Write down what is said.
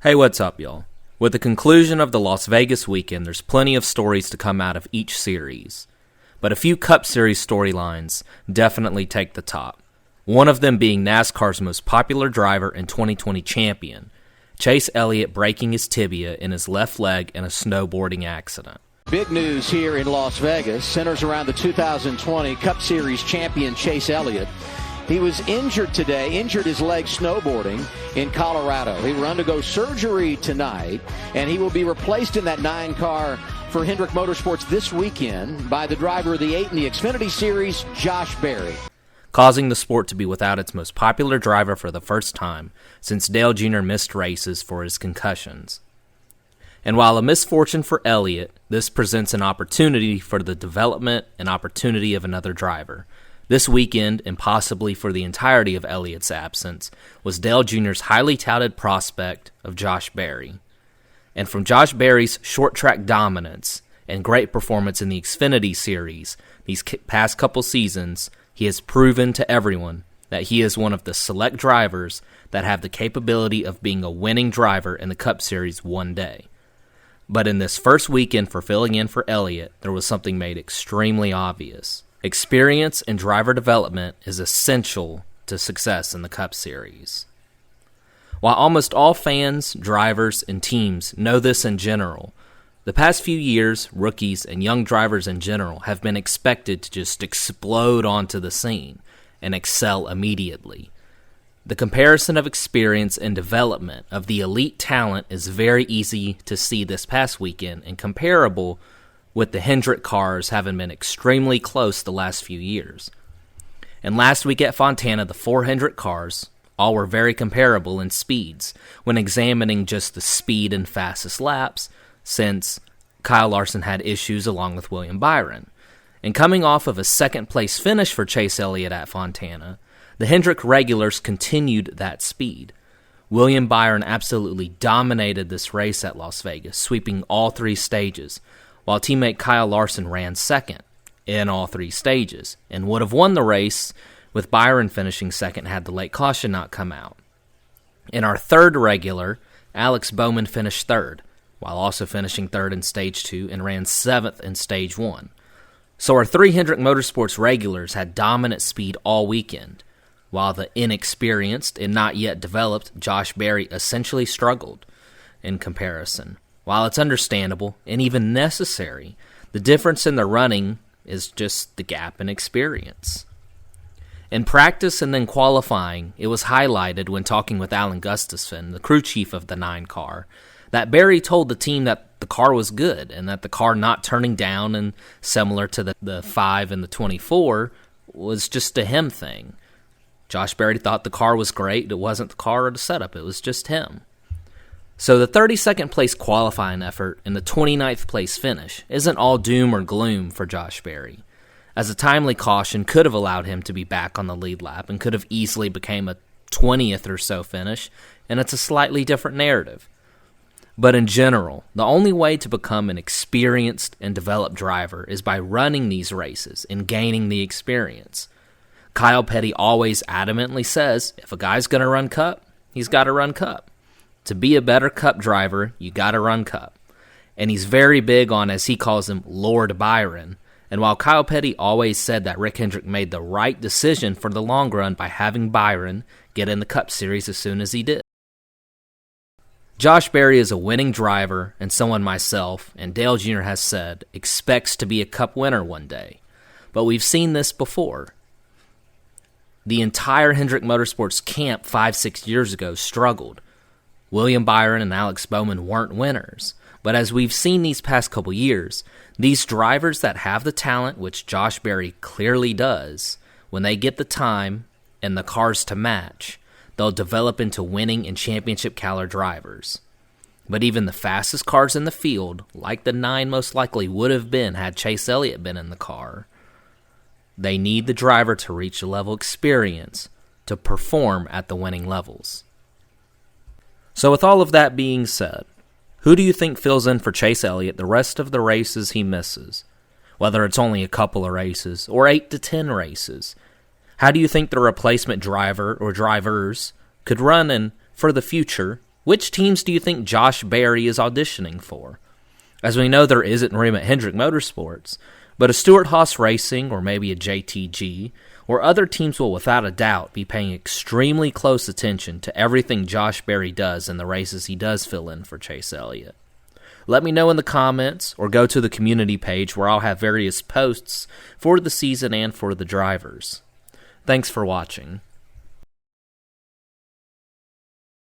Hey, what's up, y'all? With the conclusion of the Las Vegas weekend, there's plenty of stories to come out of each series. But a few Cup Series storylines definitely take the top. One of them being NASCAR's most popular driver and 2020 champion, Chase Elliott, breaking his tibia in his left leg in a snowboarding accident. Big news here in Las Vegas centers around the 2020 Cup Series champion Chase Elliott. He was injured today, injured his leg snowboarding in Colorado. He will undergo surgery tonight, and he will be replaced in that 9 car for Hendrick Motorsports this weekend by the driver of the 8 in the Xfinity Series, Josh Berry. Causing the sport to be without its most popular driver for the first time since Dale Jr. missed races for his concussions. And while a misfortune for Elliott, this presents an opportunity for the development and opportunity of another driver. This weekend, and possibly for the entirety of Elliott's absence, was Dale Jr.'s highly touted prospect of Josh Berry. And from Josh Berry's short-track dominance and great performance in the Xfinity Series these past couple seasons, he has proven to everyone that he is one of the select drivers that have the capability of being a winning driver in the Cup Series one day. But in this first weekend for filling in for Elliott, there was something made extremely obvious. Experience and driver development is essential to success in the Cup Series. While almost all fans, drivers, and teams know this in general, the past few years, rookies and young drivers in general have been expected to just explode onto the scene and excel immediately. The comparison of experience and development of the elite talent is very easy to see this past weekend and comparable with the Hendrick cars having been extremely close the last few years. And last week at Fontana, the 4 Hendrick cars all were very comparable in speeds when examining just the speed and fastest laps, since Kyle Larson had issues along with William Byron. And coming off of a second-place finish for Chase Elliott at Fontana, the Hendrick regulars continued that speed. William Byron absolutely dominated this race at Las Vegas, sweeping all 3 stages, while teammate Kyle Larson ran second in all 3 stages and would have won the race with Byron finishing second had the late caution not come out. In our third regular, Alex Bowman finished third, while also finishing third in Stage 2 and ran 7th in Stage 1. So our 3 Hendrick Motorsports regulars had dominant speed all weekend, while the inexperienced and not yet developed Josh Berry essentially struggled in comparison. While it's understandable and even necessary, the difference in the running is just the gap in experience. In practice and then qualifying, it was highlighted when talking with Alan Gustafson, the crew chief of the 9 car, that Berry told the team that the car was good and that the car not turning down and similar to the 5 and the 24 was just a him thing. Josh Berry thought the car was great. It wasn't the car or the setup. It was just him. So the 32nd place qualifying effort and the 29th place finish isn't all doom or gloom for Josh Berry, as a timely caution could have allowed him to be back on the lead lap and could have easily became a 20th or so finish, and it's a slightly different narrative. But in general, the only way to become an experienced and developed driver is by running these races and gaining the experience. Kyle Petty always adamantly says, if a guy's going to run Cup, he's got to run Cup. To be a better Cup driver, you got to run Cup. And he's very big on, as he calls him, Lord Byron. And while Kyle Petty always said that Rick Hendrick made the right decision for the long run by having Byron get in the Cup Series as soon as he did. Josh Berry is a winning driver, and someone myself, and Dale Jr. has said, expects to be a Cup winner one day. But we've seen this before. The entire Hendrick Motorsports camp 5-6 years ago struggled. William Byron and Alex Bowman weren't winners, but as we've seen these past couple years, these drivers that have the talent, which Josh Berry clearly does, when they get the time and the cars to match, they'll develop into winning and championship caliber drivers. But even the fastest cars in the field, like the 9 most likely would have been had Chase Elliott been in the car, they need the driver to reach a level of experience to perform at the winning levels. So with all of that being said, who do you think fills in for Chase Elliott the rest of the races he misses? Whether it's only a couple of races or 8 to 10 races. How do you think the replacement driver or drivers could run and, for the future, Which teams do you think Josh Berry is auditioning for? As we know, there isn't room at Hendrick Motorsports, but a Stewart-Haas Racing or maybe a JTG or other teams will without a doubt be paying extremely close attention to everything Josh Berry does in the races he does fill in for Chase Elliott. Let me know in the comments or go to the community page where I'll have various posts for the season and for the drivers. Thanks for watching.